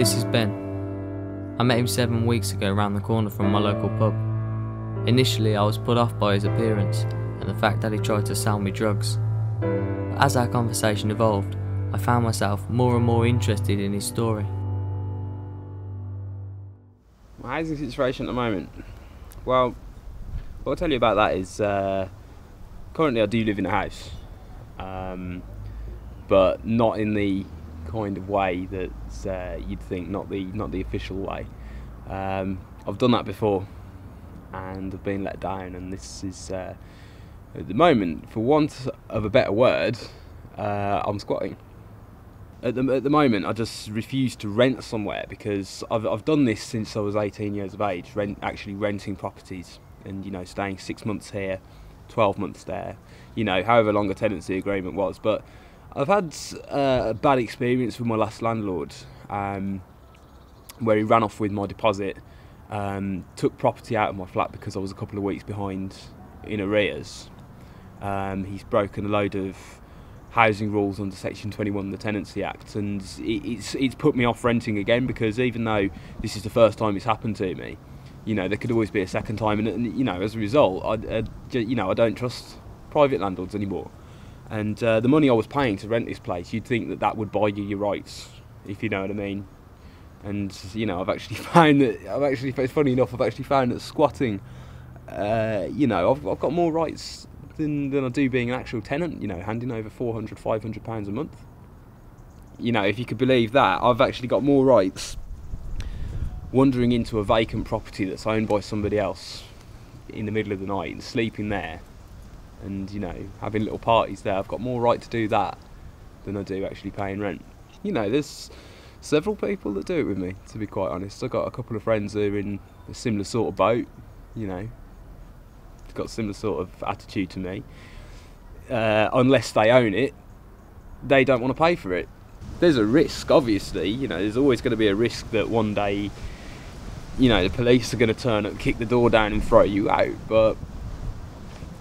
This is Ben. I met him 7 weeks ago round the corner from my local pub. Initially I was put off by his appearance and the fact that he tried to sell me drugs. But as our conversation evolved, I found myself more and more interested in his story. My housing situation at the moment? Well, what I'll tell you about that is currently I do live in a house, but not in the kind of way that you'd think, not the official way. I've done that before and I've been let down, and this is at the moment, for want of a better word, I'm squatting. At the moment I just refuse to rent somewhere because I've done this since I was 18 years of age, actually renting properties and, you know, staying 6 months here, 12 months there, you know, however long a tenancy agreement was. But I've had a bad experience with my last landlord, where he ran off with my deposit, took property out of my flat because I was a couple of weeks behind in arrears. He's broken a load of housing rules under Section 21 of the Tenancy Act, and it's put me off renting again, because even though this is the first time it's happened to me, you know, there could always be a second time, and you know, as a result, I don't trust private landlords anymore. And the money I was paying to rent this place, you'd think that would buy you your rights, if you know what I mean. And you know, I've actually found that it's funny enough, I've actually found that squatting, you know, I've got more rights than I do being an actual tenant, you know, handing over £400–500 a month. You know, if you could believe that, I've actually got more rights wandering into a vacant property that's owned by somebody else in the middle of the night and sleeping there and, you know, having little parties there. I've got more right to do that than I do actually paying rent. You know, there's several people that do it with me, to be quite honest. I've got a couple of friends who are in a similar sort of boat, you know, got a similar sort of attitude to me. Unless they own it, they don't want to pay for it. There's a risk, obviously, you know, there's always going to be a risk that one day, you know, the police are going to turn up, kick the door down and throw you out. But,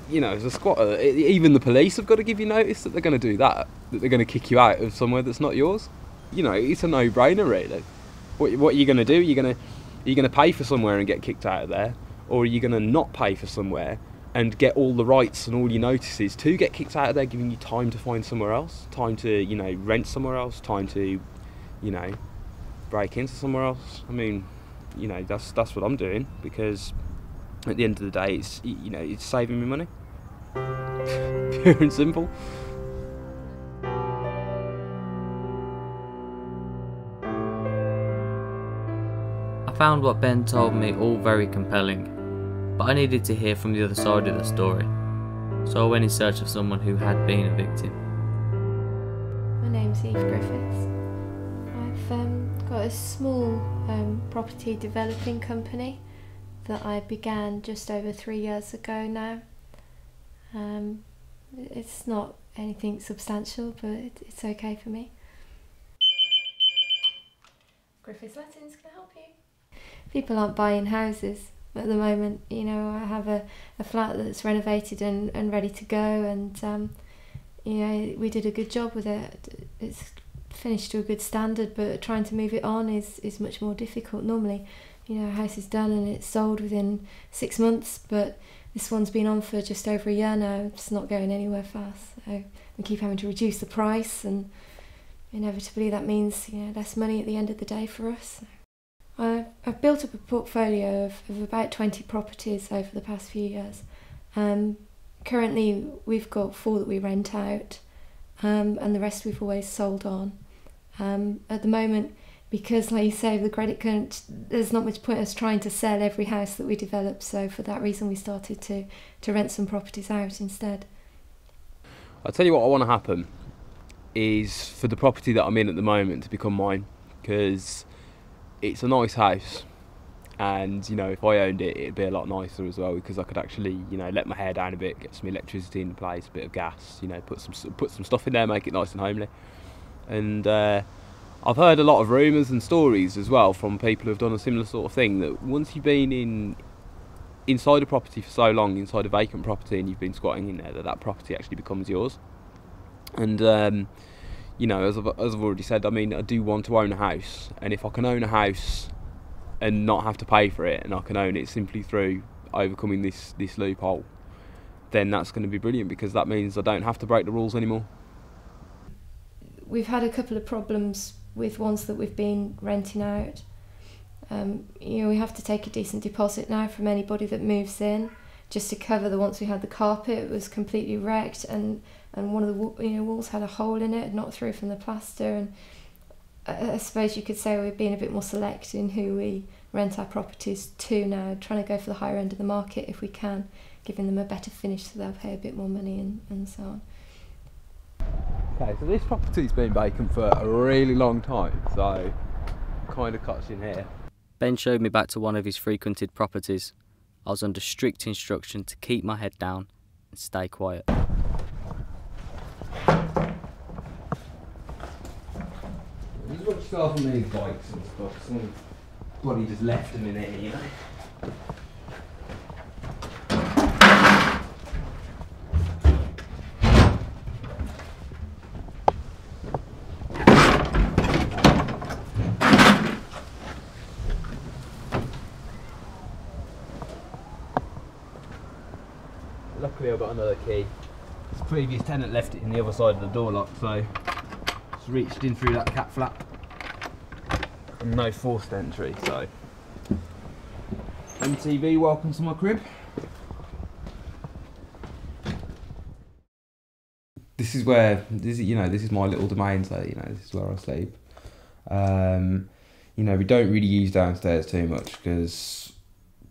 you know, as a squatter, even the police have got to give you notice that they're going to do that they're going to kick you out of somewhere that's not yours. You know, it's a no-brainer, really. What are you going to do? Are you going to pay for somewhere and get kicked out of there? Or are you going to not pay for somewhere and get all the rights and all your notices to get kicked out of there, giving you time to find somewhere else, time to, you know, rent somewhere else, time to, you know, break into somewhere else? I mean, you know, that's what I'm doing, because at the end of the day, it's, you know, it's saving me money. Pure and simple. I found what Ben told me all very compelling, but I needed to hear from the other side of the story, so I went in search of someone who had been a victim. My name's Eve Griffiths. I've got a small property developing company that I began just over 3 years ago now. It's not anything substantial, but it's okay for me. Griffiths Lettings, can I help you? People aren't buying houses at the moment. You know, I have a flat that's renovated and ready to go, and you know, we did a good job with it. It's finished to a good standard, but trying to move it on is much more difficult. Normally, you know, a house is done and it's sold within 6 months, but this one's been on for just over a year now. It's not going anywhere fast, so we keep having to reduce the price, and inevitably that means, you know, less money at the end of the day for us. I've built up a portfolio of about 20 properties over the past few years. Currently we've got 4 that we rent out, and the rest we've always sold on. At the moment, because like you say, the credit crunch, there's not much point us trying to sell every house that we develop, so for that reason we started to rent some properties out instead. I'll tell you what I want to happen is for the property that I'm in at the moment to become mine, because it's a nice house, and, you know, if I owned it, it'd be a lot nicer as well, because I could actually, you know, let my hair down a bit, get some electricity in place, a bit of gas, you know, put some stuff in there, make it nice and homely. And I've heard a lot of rumours and stories as well from people who've done a similar sort of thing, that once you've been inside a property for so long, inside a vacant property, and you've been squatting in there, that property actually becomes yours. And you know, as I've already said, I mean, I do want to own a house, and if I can own a house and not have to pay for it, and I can own it simply through overcoming this loophole, then that's going to be brilliant, because that means I don't have to break the rules anymore. We've had a couple of problems with ones that we've been renting out. You know, we have to take a decent deposit now from anybody that moves in, just to cover the ones we had. The carpet was completely wrecked, and one of the walls had a hole in it, knocked through from the plaster. And I suppose you could say we're being a bit more select in who we rent our properties to now, trying to go for the higher end of the market if we can, giving them a better finish so they'll pay a bit more money and so on. Okay, so this property's been vacant for a really long time, so kind of cuts in here. Ben showed me back to one of his frequented properties. I was under strict instruction to keep my head down and stay quiet. Just watch yourself on these bikes and stuff. Somebody just left them in here, you know. Luckily I've got another key. This previous tenant left it in the other side of the door lock, so just reached in through that cat flap. And no forced entry, so. MTV, welcome to my crib. This is my little domain, so this is where I sleep. We don't really use downstairs too much because,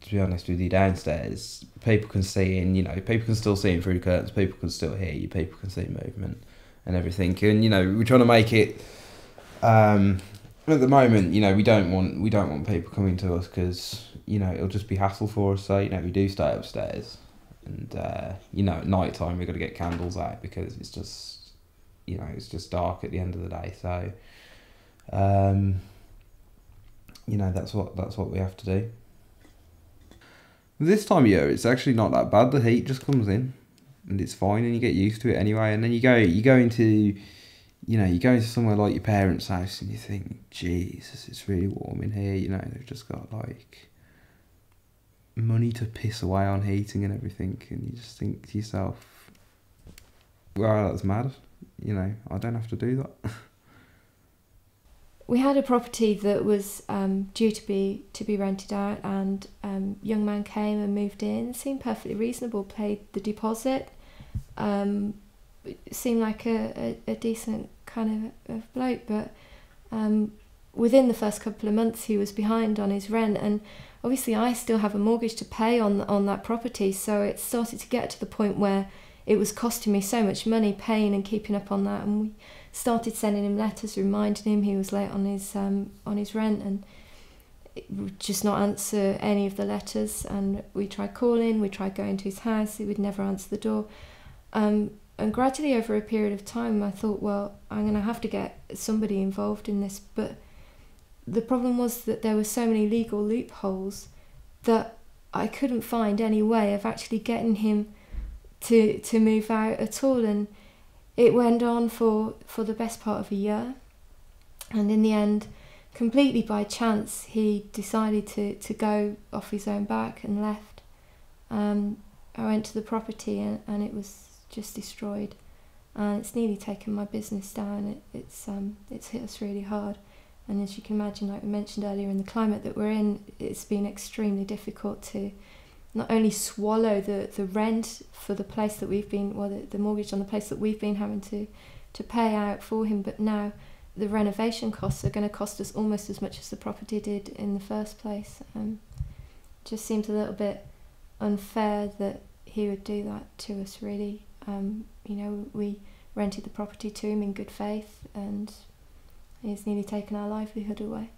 to be honest with you, downstairs people can see in, people can still see in through the curtains, people can still hear you, people can see movement and everything. And we're trying to make it. At the moment, we don't want people coming to us because it'll just be hassle for us. So we do stay upstairs, and at night time we've got to get candles out because it's just dark at the end of the day. So that's what we have to do. This time of year, it's actually not that bad. The heat just comes in, and it's fine, and you get used to it anyway. And then you go into somewhere like your parents' house, and you think, Jesus, it's really warm in here. They've just got like money to piss away on heating and everything, and you just think to yourself, well, that's mad. I don't have to do that. We had a property that was due to be rented out, and young man came and moved in. Seemed perfectly reasonable. Paid the deposit. It seemed like a decent kind of bloke, but within the first couple of months he was behind on his rent, and obviously I still have a mortgage to pay on that property, so it started to get to the point where it was costing me so much money paying and keeping up on that, and we started sending him letters reminding him he was late on his rent, and it would just not answer any of the letters. And we tried calling, we tried going to his house, he would never answer the door. And gradually over a period of time I thought, well, I'm going to have to get somebody involved in this. But the problem was that there were so many legal loopholes that I couldn't find any way of actually getting him to move out at all. And it went on for the best part of a year, and in the end, completely by chance, he decided to go off his own back and left. I went to the property and it was just destroyed, and it's nearly taken my business down. It's hit us really hard, and as you can imagine, like we mentioned earlier, in the climate that we're in, it's been extremely difficult to not only swallow the rent for the place that we've been, the mortgage on the place that we've been having to pay out for him, but now the renovation costs are going to cost us almost as much as the property did in the first place. Just seems a little bit unfair that he would do that to us, really. We rented the property to him in good faith, and he's nearly taken our livelihood away.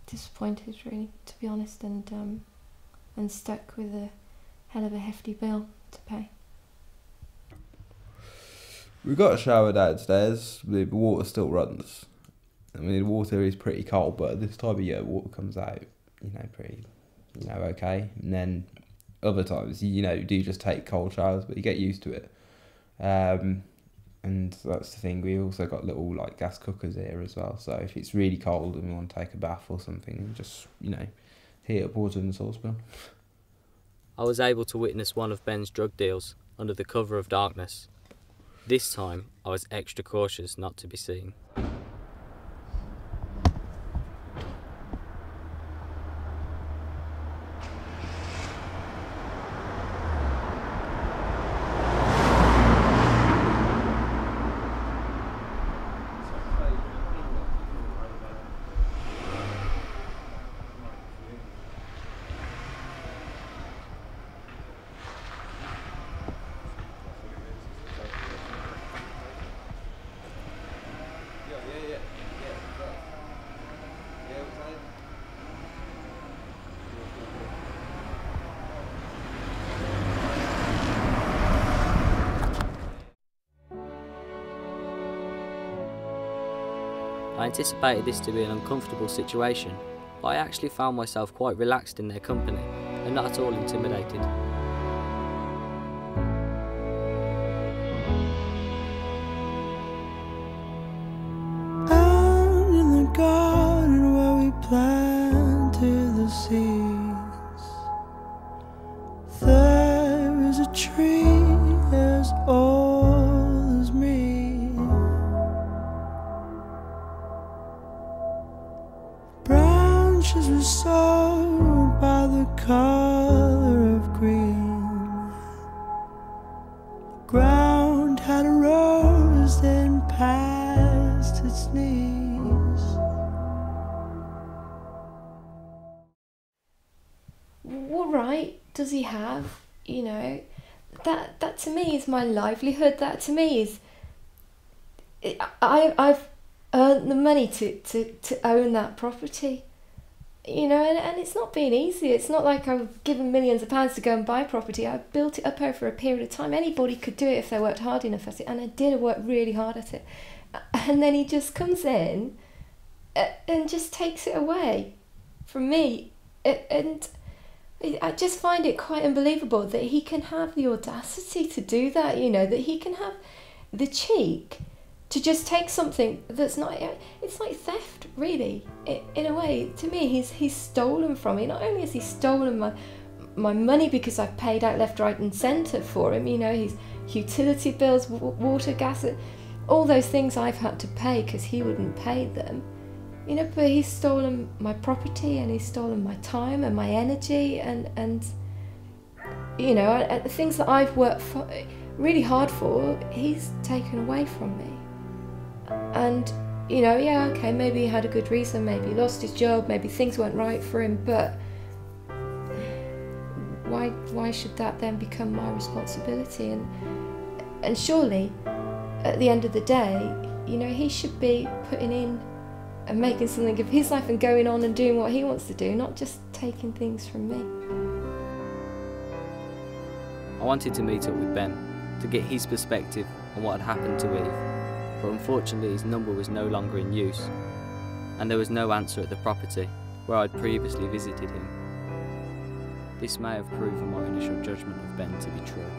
Disappointed, really, to be honest, and stuck with a hell of a hefty bill to pay. We've got a shower downstairs. The water still runs. I mean, the water is pretty cold, but at this time of year, water comes out, pretty, okay. And then other times, you do just take cold showers, but you get used to it. And And that's the thing, we also got little like gas cookers here as well, so if it's really cold and we want to take a bath or something, just, you know, heat up water in the saucepan. I was able to witness one of Ben's drug deals under the cover of darkness. This time, I was extra cautious not to be seen. I anticipated this to be an uncomfortable situation, but I actually found myself quite relaxed in their company and not at all intimidated. Out in the garden where we planted the seeds, there is a tree as old as me. Branches were sold by the color of green. The ground had a rose then past its knees. What right does he have? You know, that to me is my livelihood. That to me is, I've earned the money to own that property. You know, and it's not been easy. It's not like I've given millions of pounds to go and buy property. I've built it up over a period of time. Anybody could do it if they worked hard enough at it, and I did work really hard at it. And then he just comes in and just takes it away from me. And I just find it quite unbelievable that he can have the audacity to do that, you know, that he can have the cheek to just take something that's not, it's like theft, really, in a way. To me, he's stolen from me. Not only has he stolen my money because I've paid out left, right and centre for him, you know, his utility bills, water, gas, all those things I've had to pay because he wouldn't pay them, you know, but he's stolen my property and he's stolen my time and my energy and you know, the things that I've worked for, really hard for, he's taken away from me. And, you know, yeah, okay, maybe he had a good reason, maybe he lost his job, maybe things weren't right for him, but why should that then become my responsibility? And surely, at the end of the day, you know, he should be putting in and making something of his life and going on and doing what he wants to do, not just taking things from me. I wanted to meet up with Ben to get his perspective on what had happened to Eve, but unfortunately his number was no longer in use, and there was no answer at the property where I'd previously visited him. This may have proven my initial judgment of Ben to be true.